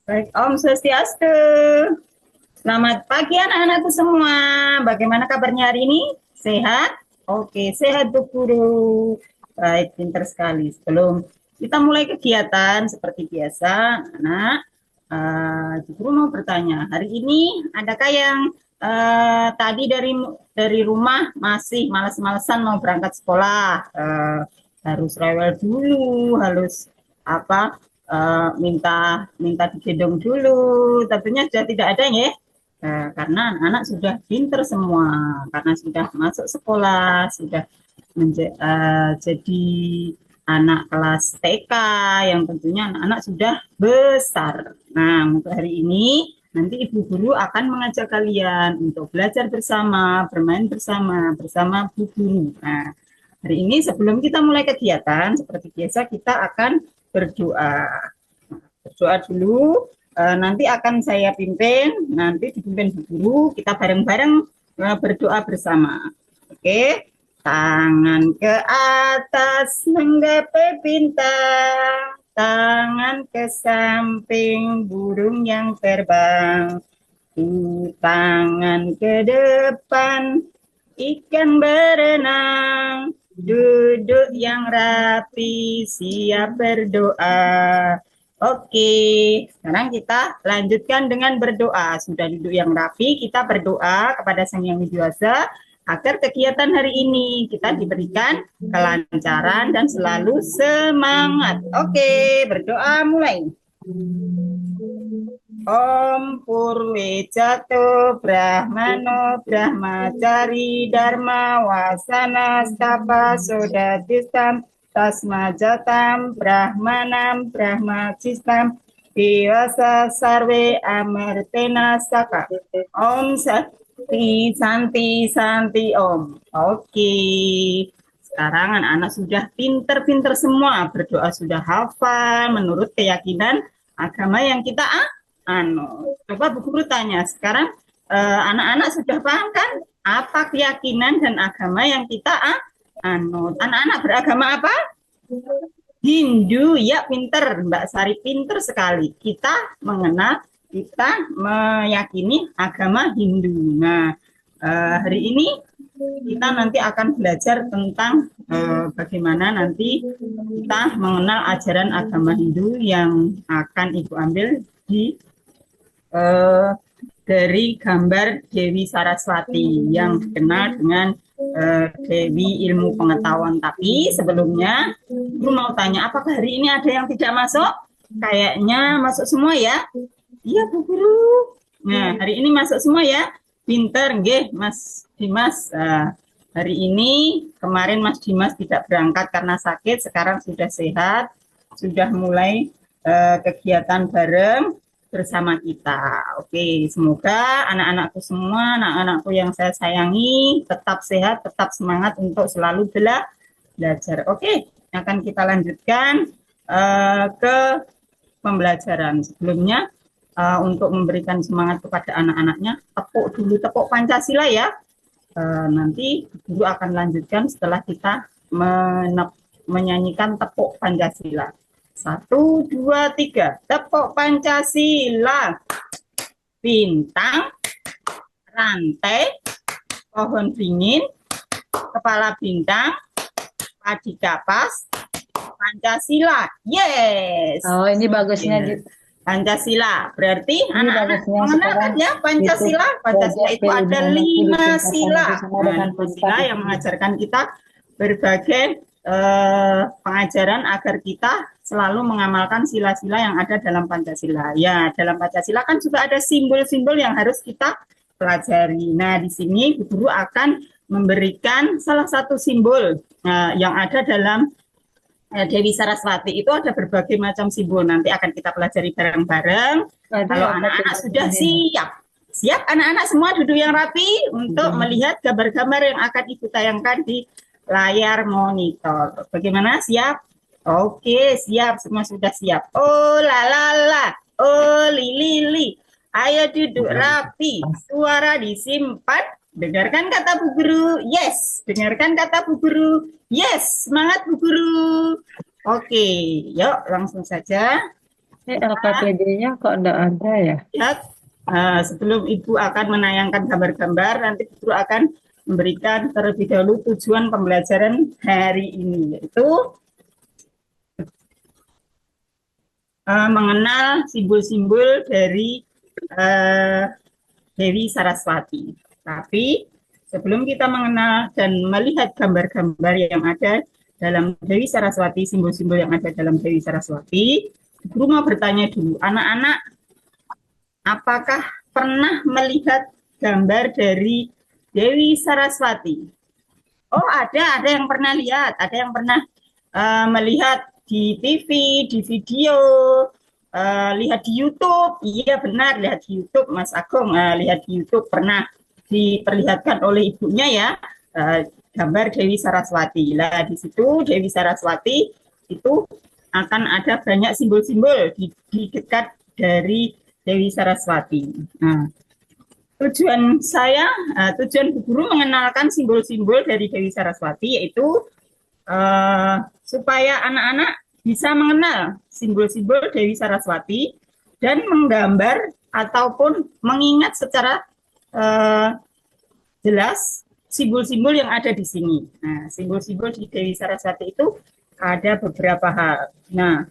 Baik, Om Swastiastu. Selamat pagi anak-anakku semua. Bagaimana kabarnya hari ini? Sehat? Oke, sehat Bu Guru. Baik, pintar sekali. Sebelum kita mulai kegiatan seperti biasa, anak, Bu Guru mau bertanya. Hari ini adakah yang tadi dari rumah masih malas-malesan mau berangkat sekolah? Harus rewel dulu, harus apa? Minta minta digendong dulu. Tentunya sudah tidak ada ya. Karena anak-anak sudah pinter semua, karena sudah masuk sekolah, sudah jadi anak kelas TK yang tentunya anak-anak sudah besar. Nah, untuk hari ini nanti ibu guru akan mengajak kalian untuk belajar bersama, bermain bersama, bersama bu guru. Nah, hari ini sebelum kita mulai kegiatan, seperti biasa kita akan berdoa. Berdoa dulu, nanti akan saya pimpin, nanti dipimpin Bu Guru, kita bareng-bareng berdoa bersama. Oke, tangan ke atas menggapai bintang, tangan ke samping burung yang terbang, tangan ke depan ikan berenang, duduk yang rapi, siap berdoa. Oke, sekarang kita lanjutkan dengan berdoa. Sudah duduk yang rapi, kita berdoa kepada Sang Yang Widi Wasa agar kegiatan hari ini kita diberikan kelancaran dan selalu semangat. Oke, berdoa mulai. Om Purwe Jato Brahmano Brahmacari Dharma Wasana Stapa Sodadistam Tasma Jatam Brahmanam Brahmacistam Dewasa Sarve Amartena Saka. Om Santi Santi Santi Om. Oke. Sekarang anak-anak sudah pinter-pinter semua, berdoa sudah hafal menurut keyakinan agama yang kita coba Bu Guru tanya sekarang, anak-anak sudah paham kan apa keyakinan dan agama yang kita anut? Anak-anak beragama apa? Hindu. Ya, pinter Mbak Sari, pinter sekali. Kita mengenal, kita meyakini agama Hindu. Nah, hari ini kita nanti akan belajar tentang bagaimana nanti kita mengenal ajaran agama Hindu yang akan Ibu ambil di dari gambar Dewi Saraswati yang dikenal dengan Dewi Ilmu Pengetahuan. Tapi sebelumnya, Ibu mau tanya, apakah hari ini ada yang tidak masuk? Kayaknya masuk semua ya? Iya, Bu Guru. Nah, hari ini masuk semua ya? Pinter, nggih, Mas Dimas. Hari ini, kemarin Mas Dimas tidak berangkat karena sakit, sekarang sudah sehat, sudah mulai kegiatan bareng bersama kita. Oke, semoga anak-anakku semua, anak-anakku yang saya sayangi, tetap sehat, tetap semangat untuk selalu belajar. Oke, akan kita lanjutkan ke pembelajaran. Sebelumnya, untuk memberikan semangat kepada anak-anaknya, tepuk dulu, tepuk Pancasila ya. Nanti guru akan lanjutkan setelah kita menyanyikan tepuk Pancasila. 1, 2, 3, tepuk Pancasila. Bintang, rantai, pohon beringin, kepala bintang, padi kapas, Pancasila. Yes. Oh, ini bagusnya yes. Pancasila berarti anak-anak mengenal kan ya Pancasila. Pancasila itu ada 5 sila. Nah, 5 sila yang mengajarkan kita berbagai pengajaran agar kita selalu mengamalkan sila-sila yang ada dalam Pancasila. Ya, dalam Pancasila kan juga ada simbol-simbol yang harus kita pelajari. Nah, di sini guru akan memberikan salah satu simbol yang ada dalam Dewi Saraswati. Itu ada berbagai macam simbol, nanti akan kita pelajari bareng-bareng. Kalau anak-anak sudah siap anak-anak semua duduk yang rapi untuk melihat gambar-gambar yang akan Ibu tayangkan di layar monitor. Bagaimana, siap? Oke, siap, semua sudah siap. Oh la, oh li, ayo duduk rapi, suara disimpan. Dengarkan kata Bu Guru, yes. Dengarkan kata Bu Guru, yes. Semangat Bu Guru. Oke, yuk langsung saja. LKPD-nya kok enggak ada ya? Lihat, sebelum Ibu akan menayangkan gambar-gambar, nanti Ibu akan memberikan terlebih dahulu tujuan pembelajaran hari ini, yaitu mengenal simbol-simbol dari Dewi Saraswati. Tapi sebelum kita mengenal dan melihat gambar-gambar yang ada dalam Dewi Saraswati, simbol-simbol yang ada dalam Dewi Saraswati, Guru mau bertanya dulu, anak-anak, apakah pernah melihat gambar dari Dewi Saraswati? Oh, ada yang pernah lihat, ada yang pernah melihat di TV, di video, lihat di YouTube. Iya benar, lihat di YouTube, Mas Agung, lihat di YouTube pernah diperlihatkan oleh ibunya ya, gambar Dewi Saraswati. Lah di situ Dewi Saraswati itu akan ada banyak simbol-simbol di dekat dari Dewi Saraswati. Nah, tujuan Bu Guru mengenalkan simbol-simbol dari Dewi Saraswati yaitu supaya anak-anak bisa mengenal simbol-simbol Dewi Saraswati dan menggambar ataupun mengingat secara jelas simbol-simbol yang ada di sini. Nah, simbol-simbol di Dewi Saraswati itu ada beberapa hal. Nah,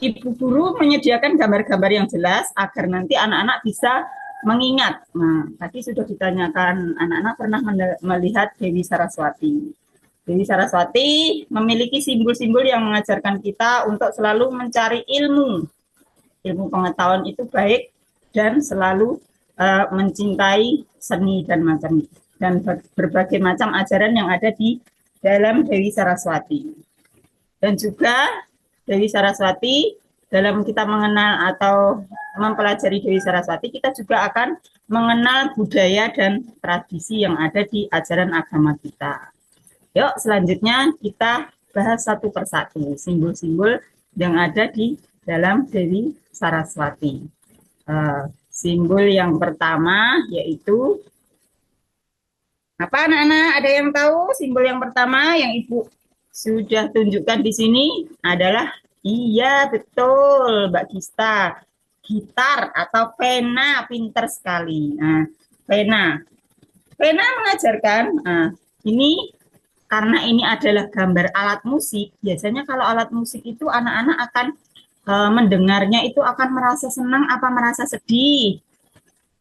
Ibu Guru menyediakan gambar-gambar yang jelas agar nanti anak-anak bisa mengingat. Nah, tadi sudah ditanyakan, anak-anak pernah melihat Dewi Saraswati. Dewi Saraswati memiliki simbol-simbol yang mengajarkan kita untuk selalu mencari ilmu. Ilmu pengetahuan itu baik dan selalu mencintai seni dan berbagai macam ajaran yang ada di dalam Dewi Saraswati. Dan juga Dewi Saraswati, dalam kita mengenal atau mempelajari Dewi Saraswati, kita juga akan mengenal budaya dan tradisi yang ada di ajaran agama kita. Yuk, selanjutnya kita bahas satu persatu simbol-simbol yang ada di dalam Dewi Saraswati. Simbol yang pertama yaitu apa, anak-anak? Ada yang tahu simbol yang pertama yang Ibu sudah tunjukkan di sini adalah, iya betul Mbak Gista, gitar atau pena, pinter sekali. Nah, pena mengajarkan, ini karena ini adalah gambar alat musik. Biasanya kalau alat musik itu anak-anak akan mendengarnya itu akan merasa senang apa merasa sedih.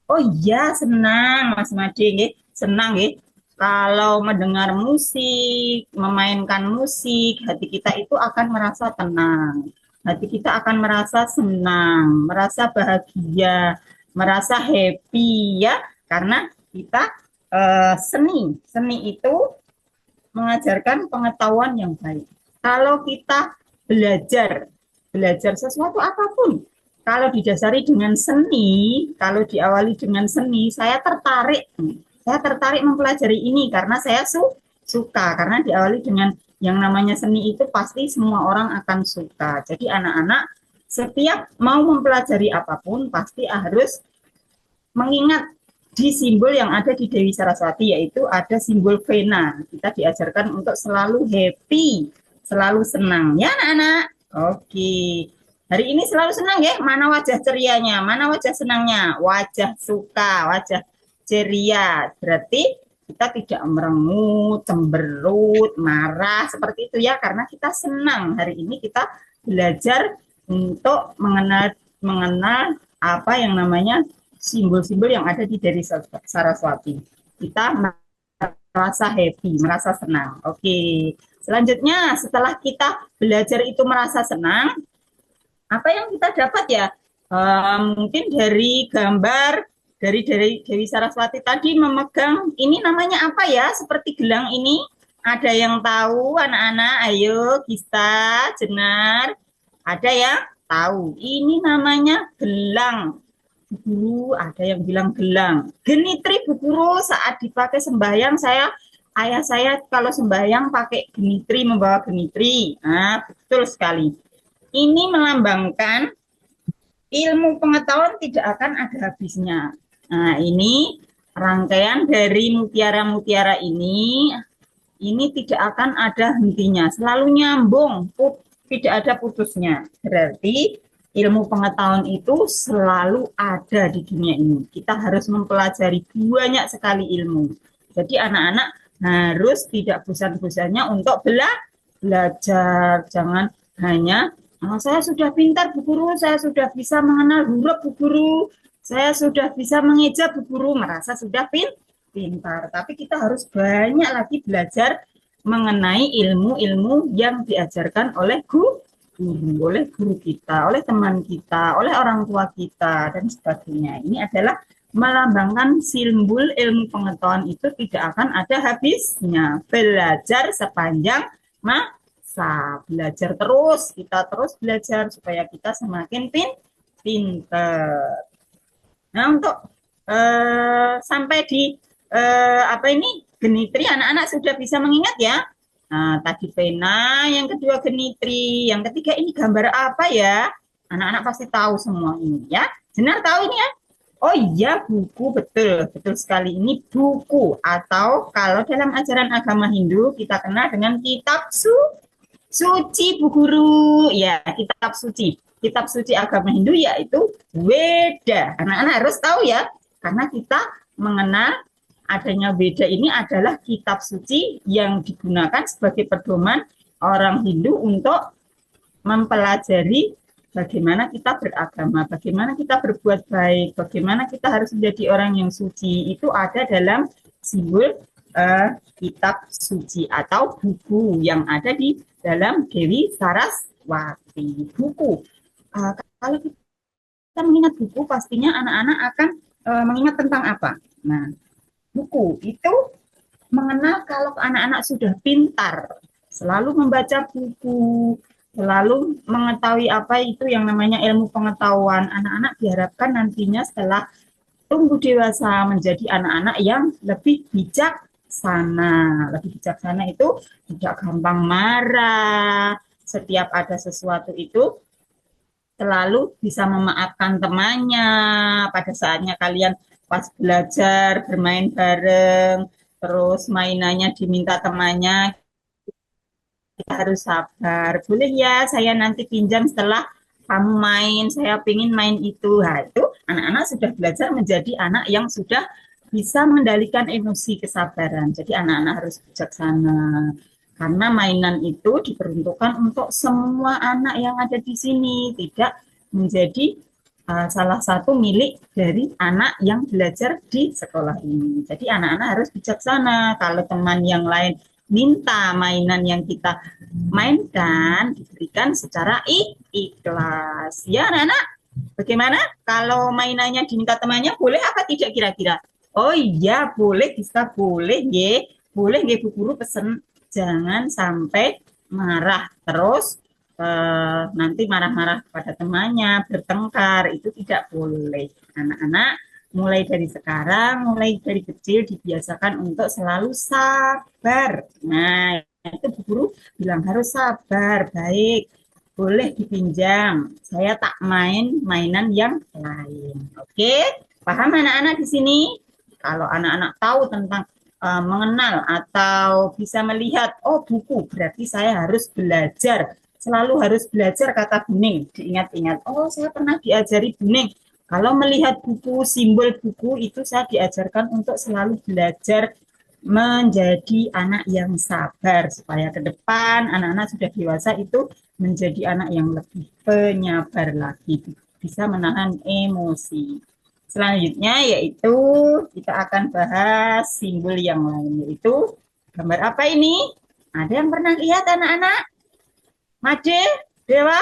Oh iya, senang Mas Made, senang ya. Kalau mendengar musik, memainkan musik, hati kita itu akan merasa tenang. Hati kita akan merasa senang, merasa bahagia, merasa happy ya, karena kita seni itu mengajarkan pengetahuan yang baik. Kalau kita belajar sesuatu apapun, kalau didasari dengan seni, kalau diawali dengan seni, saya tertarik mempelajari ini karena saya suka, karena diawali dengan yang namanya seni itu pasti semua orang akan suka. Jadi anak-anak setiap mau mempelajari apapun pasti harus mengingat di simbol yang ada di Dewi Saraswati, yaitu ada simbol vena. Kita diajarkan untuk selalu happy, selalu senang. Ya anak-anak? Oke. Hari ini selalu senang ya? Mana wajah cerianya? Mana wajah senangnya? Wajah suka, wajah ceria. Berarti kita tidak merengut, cemberut, marah, seperti itu ya. Karena kita senang. Hari ini kita belajar untuk mengenal apa yang namanya simbol-simbol yang ada di Dewi Saraswati. Kita merasa happy, merasa senang. Oke. Selanjutnya, setelah kita belajar itu merasa senang, apa yang kita dapat ya? Mungkin dari gambar dari Dewi Saraswati tadi memegang, ini namanya apa ya? Seperti gelang ini. Ada yang tahu anak-anak? Ayo, Gista, Jenar. Ada yang tahu? Ini namanya gelang. Bu Guru, ada yang bilang gelang. Genitri Bu Guru, saat dipakai sembahyang ayah saya kalau sembahyang pakai genitri, membawa genitri. Nah, betul sekali. Ini melambangkan ilmu pengetahuan tidak akan ada habisnya. Nah, ini rangkaian dari mutiara-mutiara ini tidak akan ada hentinya, selalu nyambung, tidak ada putusnya. Berarti ilmu pengetahuan itu selalu ada di dunia ini. Kita harus mempelajari banyak sekali ilmu. Jadi anak-anak harus tidak bosan-bosannya untuk belajar. Jangan hanya, saya sudah pintar Bu Guru, saya sudah bisa mengenal huruf Bu Guru, saya sudah bisa mengeja Bu Guru, merasa sudah pintar. Tapi kita harus banyak lagi belajar mengenai ilmu-ilmu yang diajarkan oleh guru, oleh guru kita, oleh teman kita, oleh orang tua kita, dan sebagainya. Ini adalah melambangkan simbol ilmu pengetahuan itu tidak akan ada habisnya. Belajar sepanjang masa. Belajar terus, kita terus belajar supaya kita semakin pintar. Nah, untuk sampai di apa ini genitri, anak-anak sudah bisa mengingat ya. Nah, tadi pena, yang kedua genitri, yang ketiga ini gambar apa ya? Anak-anak pasti tahu semua ini ya. Jenar tahu ini ya? Oh iya, buku, betul, betul sekali. Ini buku, atau kalau dalam ajaran agama Hindu kita kenal dengan kitab suci, Bu Guru. Ya, kitab suci. Kitab suci agama Hindu yaitu Weda. Anak-anak harus tahu ya, karena kita mengenal adanya Weda ini adalah kitab suci yang digunakan sebagai pedoman orang Hindu untuk mempelajari bagaimana kita beragama, bagaimana kita berbuat baik, bagaimana kita harus menjadi orang yang suci. Itu ada dalam simbol kitab suci atau buku yang ada di dalam Dewi Saraswati. Buku. Kalau kita mengingat buku, pastinya anak-anak akan mengingat tentang apa? Nah, buku itu mengenal kalau anak-anak sudah pintar, selalu membaca buku, selalu mengetahui apa itu yang namanya ilmu pengetahuan. Anak-anak diharapkan nantinya setelah tumbuh dewasa menjadi anak-anak yang lebih bijaksana. Lebih bijaksana itu tidak gampang marah. Setiap ada sesuatu itu selalu bisa memaafkan temannya. Pada saatnya kalian pas belajar, bermain bareng, terus mainannya diminta temannya, kita harus sabar. Boleh ya, saya nanti pinjam setelah kamu main, saya pengen main itu. Nah, itu anak-anak sudah belajar menjadi anak yang sudah bisa mengendalikan emosi, kesabaran. Jadi anak-anak harus bijaksana. Karena mainan itu diperuntukkan untuk semua anak yang ada di sini, tidak menjadi salah satu milik dari anak yang belajar di sekolah ini. Jadi anak-anak harus bijaksana. Kalau teman yang lain minta mainan yang kita mainkan, diberikan secara ikhlas. Ya anak-anak, bagaimana kalau mainannya diminta temannya, boleh apa tidak kira-kira? Oh iya, boleh, bisa, boleh ya. Boleh ya, Bu Guru pesen, jangan sampai marah terus. Nanti marah-marah pada temannya, bertengkar, itu tidak boleh. Anak-anak mulai dari sekarang, mulai dari kecil dibiasakan untuk selalu sabar. Nah, itu Bu Guru bilang harus sabar, baik, boleh dipinjam. Saya tak main mainan yang lain. Oke, paham anak-anak di sini? Kalau anak-anak tahu tentang mengenal atau bisa melihat, oh buku, berarti saya harus belajar. Selalu harus belajar kata Buning, diingat-ingat. Oh, saya pernah diajari Buning. Kalau melihat buku, simbol buku itu saya diajarkan untuk selalu belajar menjadi anak yang sabar. Supaya ke depan anak-anak sudah dewasa itu menjadi anak yang lebih penyabar lagi. Bisa menahan emosi. Selanjutnya yaitu kita akan bahas simbol yang lain. Yaitu gambar apa ini? Ada yang pernah lihat anak-anak? Made, Dewa,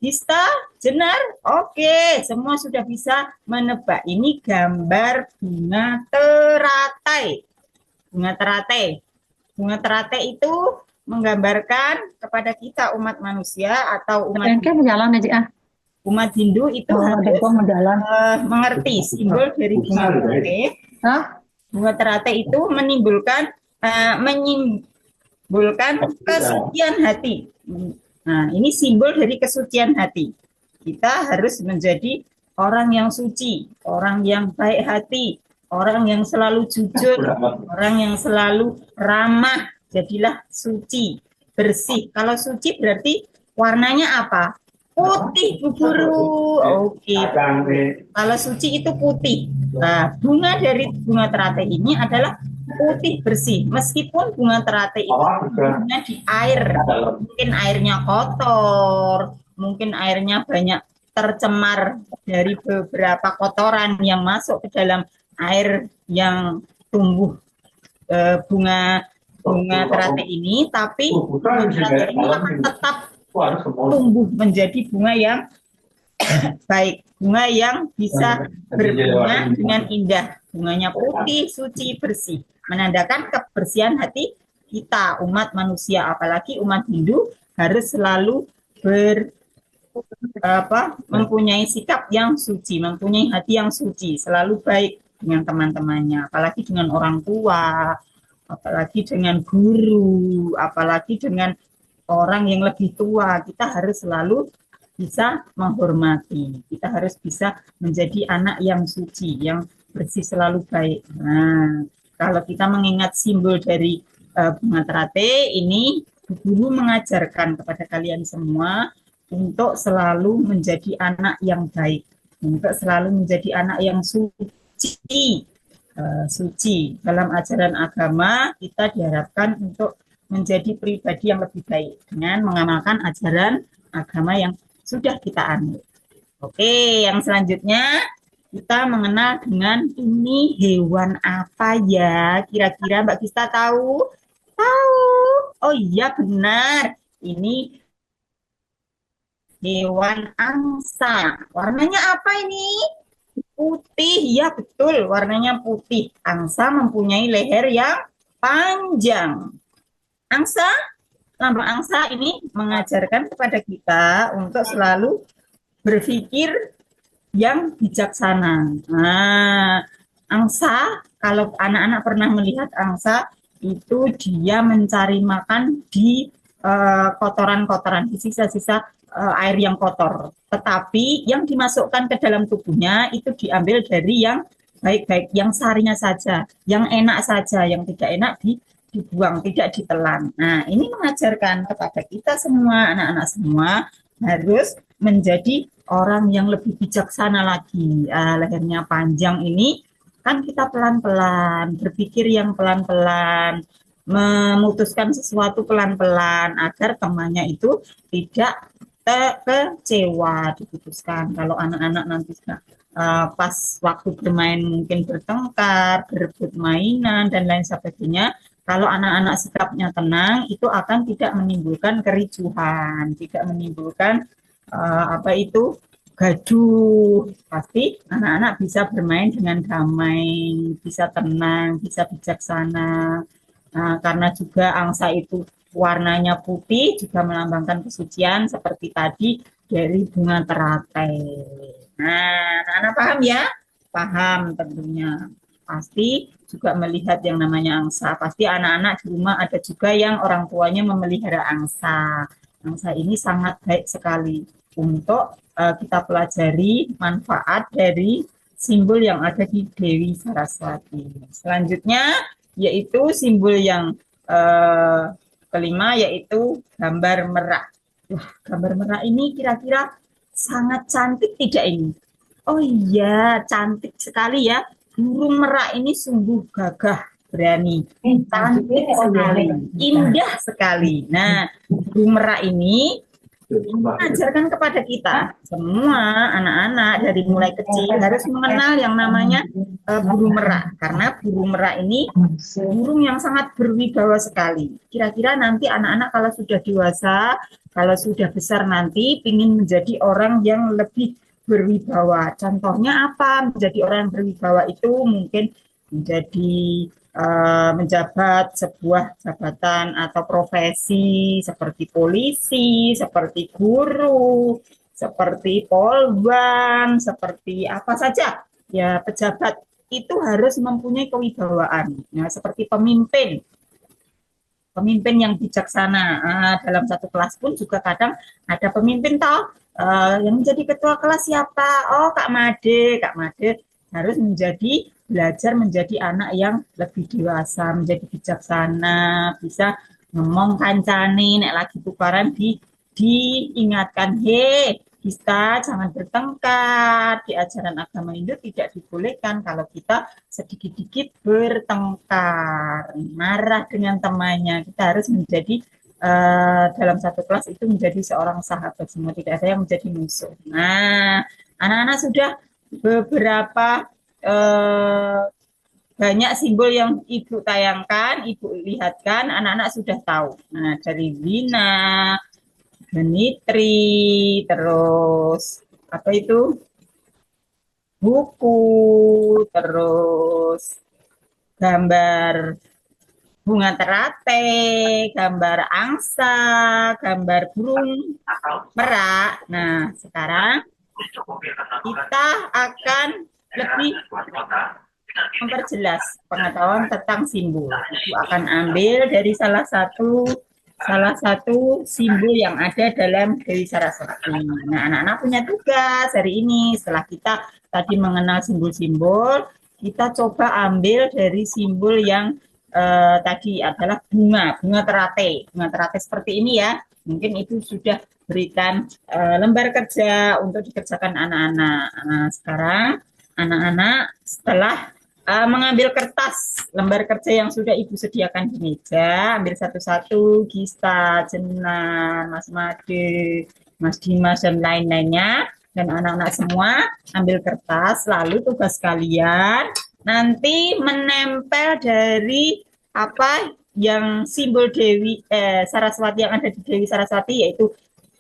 Hista, Jenar, oke, semua sudah bisa menebak. Ini gambar bunga teratai. Bunga teratai. Bunga teratai itu menggambarkan kepada kita umat manusia atau umat Hindu itu harus mengerti simbol dari bunga teratai. Bunga teratai itu menimbulkan kesucian hati. Nah, ini simbol dari kesucian hati. Kita harus menjadi orang yang suci, orang yang baik hati, orang yang selalu jujur, orang yang selalu ramah. Jadilah suci, bersih. Kalau suci berarti Warnanya apa? Putih, Bu Guru. Oke. Kalau suci itu putih. Nah, bunga dari bunga teratai ini adalah putih bersih. Meskipun bunga teratai itu tumbuhnya di air, mungkin airnya kotor, mungkin airnya banyak tercemar dari beberapa kotoran yang masuk ke dalam air yang tumbuh bunga teratai ini, tapi bunga teratai ini akan tetap tumbuh menjadi bunga yang baik, bunga yang bisa berbunga dengan indah. Bunganya putih, suci, bersih, menandakan kebersihan hati kita, umat manusia, apalagi umat Hindu harus selalu mempunyai sikap yang suci, mempunyai hati yang suci, selalu baik dengan teman-temannya, apalagi dengan orang tua, apalagi dengan guru, apalagi dengan orang yang lebih tua. Kita harus selalu bisa menghormati. Kita harus bisa menjadi anak yang suci, yang bersih, selalu baik. Nah, kalau kita mengingat simbol dari bunga teratai ini, guru mengajarkan kepada kalian semua untuk selalu menjadi anak yang baik, untuk selalu menjadi anak yang suci. Suci dalam ajaran agama kita diharapkan untuk menjadi pribadi yang lebih baik dengan mengamalkan ajaran agama yang sudah kita anut. Oke, yang selanjutnya kita mengenal dengan ini hewan apa ya? Kira-kira Mbak Kista tahu? Tahu? Oh iya benar. Ini hewan angsa. Warnanya apa ini? Putih. Ya betul, warnanya putih. Angsa mempunyai leher yang panjang. Angsa, lambang angsa ini mengajarkan kepada kita untuk selalu berpikir yang bijaksana. Nah, angsa, kalau anak-anak pernah melihat angsa, itu dia mencari makan di kotoran-kotoran, di sisa-sisa air yang kotor. Tetapi yang dimasukkan ke dalam tubuhnya itu diambil dari yang baik-baik, yang sarinya saja, yang enak saja, yang tidak enak dibuang, tidak ditelan. Nah, ini mengajarkan kepada kita semua, anak-anak semua, harus menjadi orang yang lebih bijaksana lagi. Lehernya panjang ini, kan kita pelan-pelan, berpikir yang pelan-pelan, memutuskan sesuatu pelan-pelan, agar temannya itu tidak kecewa diputuskan. Kalau anak-anak nanti pas waktu bermain mungkin bertengkar, berebut mainan, dan lain sebagainya, kalau anak-anak sikapnya tenang, itu akan tidak menimbulkan kericuhan, tidak menimbulkan gaduh. Pasti anak-anak bisa bermain dengan damai, bisa tenang, bisa bijaksana. Nah, karena juga angsa itu warnanya putih, juga melambangkan kesucian seperti tadi dari bunga teratai. Nah, anak-anak paham ya? Paham tentunya. Pasti juga melihat yang namanya angsa. Pasti anak-anak di rumah ada juga yang orang tuanya memelihara angsa. Angsa ini sangat baik sekali untuk kita pelajari manfaat dari simbol yang ada di Dewi Saraswati. Selanjutnya yaitu simbol yang kelima, yaitu gambar merak. Wah, gambar merak ini kira-kira sangat cantik tidak ini? Oh iya, cantik sekali ya. Burung merak ini sungguh gagah, berani, cantik sekali, indah sekali. Nah, burung merak ini mengajarkan kepada kita semua anak-anak dari mulai kecil harus mengenal yang namanya burung merak, karena burung merak ini burung yang sangat berwibawa sekali. Kira-kira nanti anak-anak kalau sudah dewasa, kalau sudah besar nanti ingin menjadi orang yang lebih berwibawa. Contohnya apa? Menjadi orang yang berwibawa itu mungkin menjadi menjabat sebuah jabatan atau profesi seperti polisi, seperti guru, seperti polwan, seperti apa saja ya, pejabat itu harus mempunyai kewibawaan. Nah, seperti pemimpin yang bijaksana. Dalam satu kelas pun juga kadang ada pemimpin toh, yang menjadi ketua kelas siapa? Oh, Kak Made harus belajar menjadi anak yang lebih dewasa, menjadi bijaksana, bisa ngomong kancane, nek lagi tukaran diingatkan, hei, kita jangan bertengkar. Di ajaran agama Hindu tidak dibolehkan kalau kita sedikit-dikit bertengkar, marah dengan temannya. Kita harus menjadi dalam satu kelas itu menjadi seorang sahabat semua, tidak ada yang menjadi musuh. Nah, anak-anak sudah beberapa banyak simbol yang Ibu tayangkan, Ibu lihatkan, anak-anak sudah tahu. Nah, dari Wina, Genitri, terus apa itu? Buku, terus gambar bunga teratai, gambar angsa, gambar burung merak. Nah, sekarang kita akan lebih memperjelas pengetahuan tentang simbol. Itu akan ambil dari salah satu simbol yang ada dalam Dewi Saraswati. Nah, anak-anak punya tugas hari ini setelah kita tadi mengenal simbol-simbol, kita coba ambil dari simbol yang tadi adalah bunga teratai. Bunga teratai seperti ini ya. Mungkin itu sudah berikan lembar kerja untuk dikerjakan anak-anak. Nah, sekarang anak-anak setelah mengambil kertas lembar kerja yang sudah Ibu sediakan di meja, ambil satu-satu, Gista, Jenan, Mas Made, Mas Dimas, dan lain-lainnya, dan anak-anak semua ambil kertas, lalu tugas kalian nanti menempel dari apa yang simbol Dewi Saraswati yang ada di Dewi Saraswati, yaitu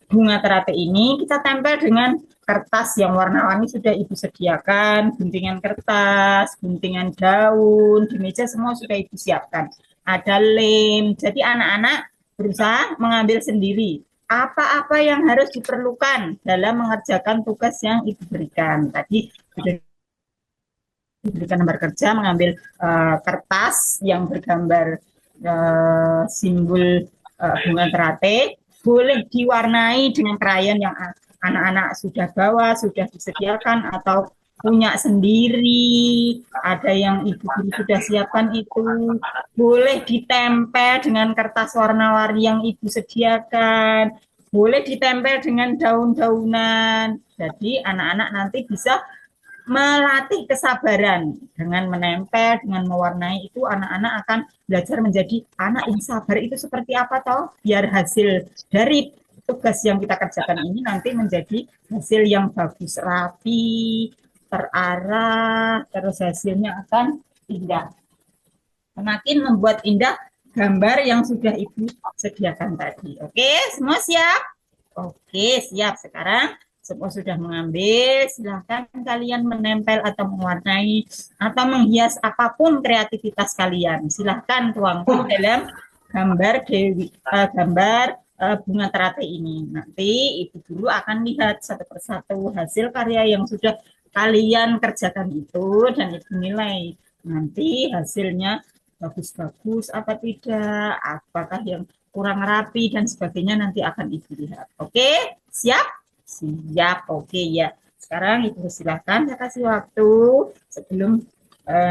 bunga teratai ini, kita tempel dengan kertas yang warna-warni sudah Ibu sediakan, guntingan kertas, guntingan daun, di meja semua sudah Ibu siapkan. Ada lem, jadi anak-anak berusaha mengambil sendiri apa-apa yang harus diperlukan dalam mengerjakan tugas yang Ibu berikan. Tadi sudah diberikan lembar kerja, mengambil kertas yang bergambar simbol bunga teratai, boleh diwarnai dengan krayon yang anak-anak sudah bawa, sudah disediakan atau punya sendiri, ada yang ibu guru sudah siapkan itu, boleh ditempel dengan kertas warna-warni yang ibu sediakan, boleh ditempel dengan daun-daunan. Jadi anak-anak nanti bisa melatih kesabaran dengan menempel, dengan mewarnai itu anak-anak akan belajar menjadi anak yang sabar itu seperti apa toh, biar hasil dari tugas yang kita kerjakan ini nanti menjadi hasil yang bagus, rapi, terarah, terus hasilnya akan indah. Semakin membuat indah gambar yang sudah Ibu sediakan tadi. Oke, semua siap? Oke, siap. Sekarang semua sudah mengambil, silahkan kalian menempel atau mewarnai atau menghias apapun kreativitas kalian. Silahkan tuangkan dalam gambar bunga teratai ini. Nanti Ibu Guru akan lihat satu persatu hasil karya yang sudah kalian kerjakan itu dan Ibu nilai. Nanti hasilnya bagus-bagus apa tidak, apakah yang kurang rapi dan sebagainya nanti akan Ibu lihat. Oke, siap? Siap, oke ya. Sekarang Ibu silahkan saya kasih waktu sebelum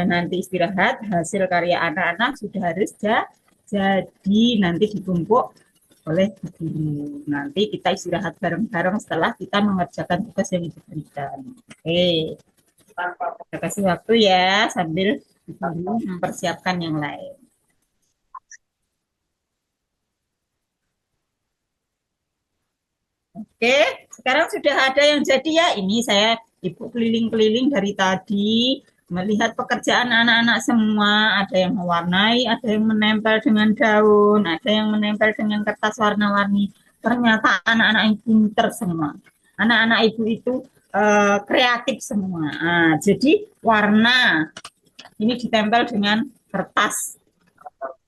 nanti istirahat, hasil karya anak-anak sudah harus jadi nanti ditumpuk oleh guru. Nanti kita istirahat bareng-bareng setelah kita mengerjakan tugas yang diberikan. Oke, saya kasih waktu ya sambil guru mempersiapkan yang lain. Oke, sekarang sudah ada yang jadi ya. Ini saya Ibu keliling-keliling dari tadi, melihat pekerjaan anak-anak semua. Ada yang mewarnai, ada yang menempel dengan daun, ada yang menempel dengan kertas warna-warni. Ternyata anak-anak yang pinter semua. Anak-anak Ibu itu kreatif semua. Nah, jadi warna ini ditempel dengan kertas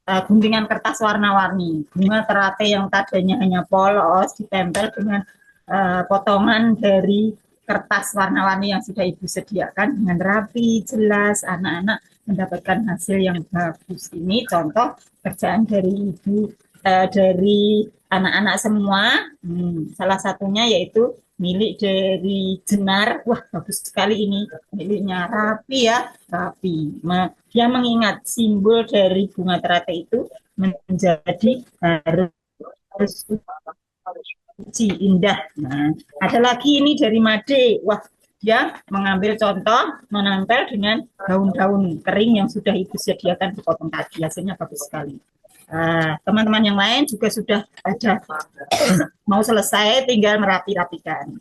guntingan kertas warna-warni. Bunga teratai yang tadinya hanya polos ditempel dengan potongan dari kertas warna-warni yang sudah Ibu sediakan dengan rapi, jelas, anak-anak mendapatkan hasil yang bagus. Ini contoh kerjaan dari Ibu, dari anak-anak semua. Salah satunya yaitu milik dari Jenar. Wah, bagus sekali ini. Miliknya rapi ya, rapi. Dia mengingat simbol dari bunga teratai itu menjadi harus suci, indah. Nah, ada lagi ini dari Made. Wah, dia mengambil contoh menempel dengan daun-daun kering yang sudah Ibu sediakan dipotong tadi. Hasilnya bagus sekali. Teman-teman yang lain juga sudah ada mau selesai, tinggal merapi-rapikan.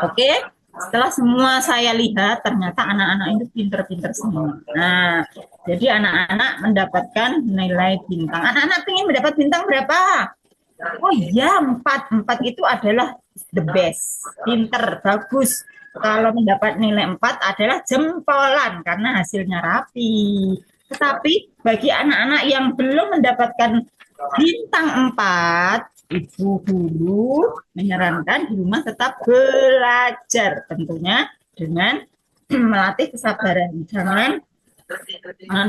Oke, setelah semua saya lihat, ternyata anak-anak itu pinter-pinter semua. Nah, jadi anak-anak mendapatkan nilai bintang. Anak-anak ingin mendapat bintang berapa? Oh iya, 4. 4 itu adalah the best. Pinter, bagus. Kalau mendapat nilai 4 adalah jempolan karena hasilnya rapi. Tetapi bagi anak-anak yang belum mendapatkan bintang 4, Ibu guru menyarankan di rumah tetap belajar, tentunya dengan melatih kesabaran. Jangan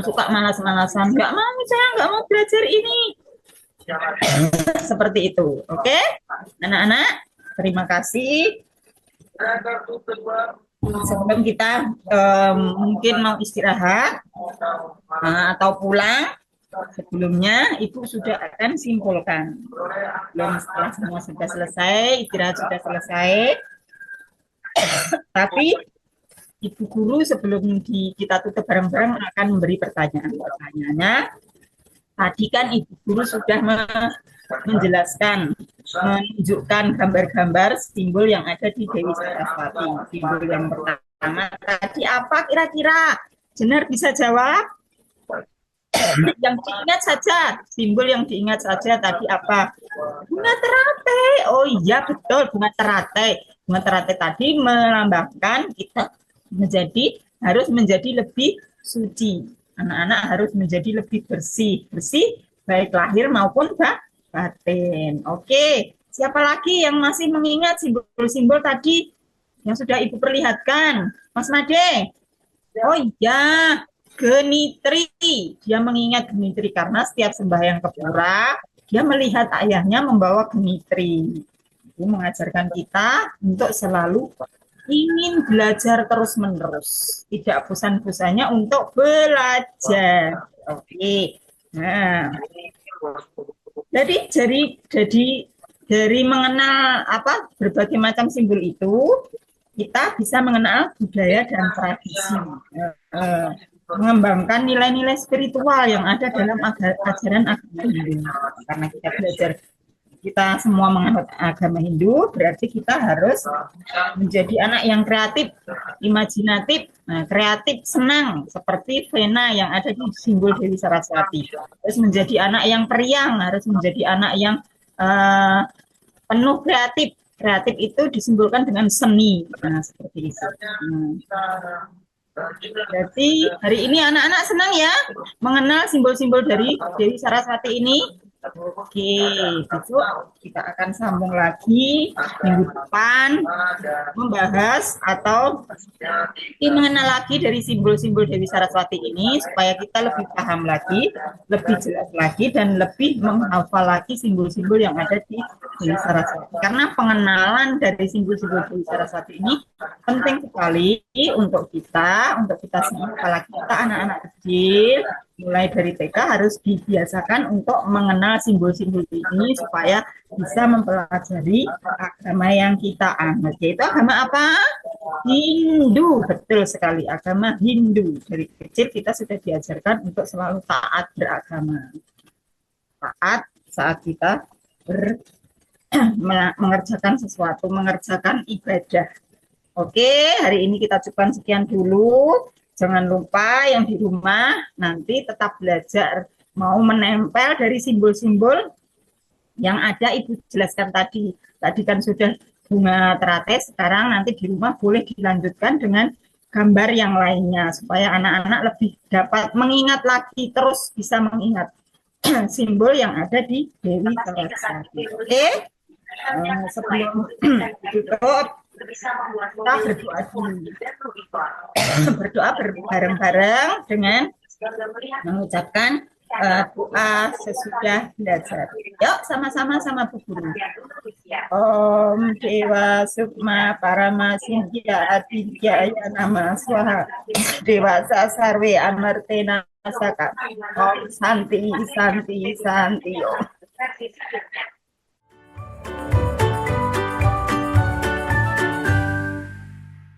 suka malas-malasan. Nggak mau, saya nggak mau belajar ini. Seperti itu. Oke, anak-anak, terima kasih. Sebelum kita mungkin mau istirahat atau pulang, sebelumnya Ibu sudah akan simpulkan. Belum, setelah semua sudah selesai, istirahat sudah selesai. Tapi Ibu guru sebelum kita tutup bareng-bareng akan memberi pertanyaan. Pertanyaannya, tadi kan Ibu guru sudah menjelaskan, menunjukkan gambar-gambar simbol yang ada di Dewi Saraswati. Simbol yang pertama tadi apa kira-kira? Jenar bisa jawab? Yang diingat saja, simbol yang diingat saja tadi apa? Bunga teratai. Oh iya betul, bunga teratai. Bunga teratai tadi melambangkan kita harus menjadi lebih suci. Anak-anak harus menjadi lebih bersih, baik lahir maupun batin. Oke, siapa lagi yang masih mengingat simbol-simbol tadi yang sudah Ibu perlihatkan? Mas Made. Oh iya, genitri. Dia mengingat genitri karena setiap sembahyang ke pura, dia melihat ayahnya membawa genitri. Itu mengajarkan kita untuk selalu ingin belajar terus-menerus. Tidak bosan-bosannya untuk belajar. Oke. Nah, dari mengenal berbagai macam simbol itu, kita bisa mengenal budaya dan tradisi, mengembangkan nilai-nilai spiritual yang ada dalam ajaran agama Hindu. Karena kita semua menganut agama Hindu, berarti kita harus menjadi anak yang kreatif, imajinatif, kreatif, senang, seperti Vena yang ada di simbol Dewi Saraswati. Terus menjadi anak yang periang, harus menjadi anak yang penuh kreatif. Kreatif itu disimbolkan dengan seni. Nah, seperti itu. Jadi hari ini anak-anak senang ya mengenal simbol-simbol dari Dewi Saraswati ini. Oke, besok kita akan sambung lagi minggu depan membahas atau mengenal lagi dari simbol-simbol Dewi Saraswati ini supaya kita lebih paham lagi, lebih jelas lagi dan lebih menghafal lagi simbol-simbol yang ada di Dewi Saraswati. Karena pengenalan dari simbol-simbol Dewi Saraswati ini penting sekali untuk kita semua, apalagi kita anak-anak kecil mulai dari TK harus dibiasakan untuk mengenal simbol-simbol ini supaya bisa mempelajari agama yang kita anut. Yaitu agama apa? Hindu. Betul sekali, agama Hindu. Dari kecil kita sudah diajarkan untuk selalu taat beragama. Taat saat kita mengerjakan sesuatu, mengerjakan ibadah. Oke, hari ini kita cukupkan sekian dulu. Jangan lupa yang di rumah nanti tetap belajar mau menempel dari simbol-simbol yang ada Ibu jelaskan tadi. Tadi kan sudah bunga teratai, sekarang nanti di rumah boleh dilanjutkan dengan gambar yang lainnya supaya anak-anak lebih dapat mengingat lagi, terus bisa mengingat simbol yang ada di Dewi Saraswati. Oke? Sebelum tutup, kita berdoa dulu. Berdoa bareng-bareng dengan mengucapkan doa sesudah belajar. Yuk sama-sama sama Bu Guru. Om Dewa Sukma Paramasindhya Aditya Nama Swaha Dewasa Sarve Amartena Saka Om Santi Santi Santi Om.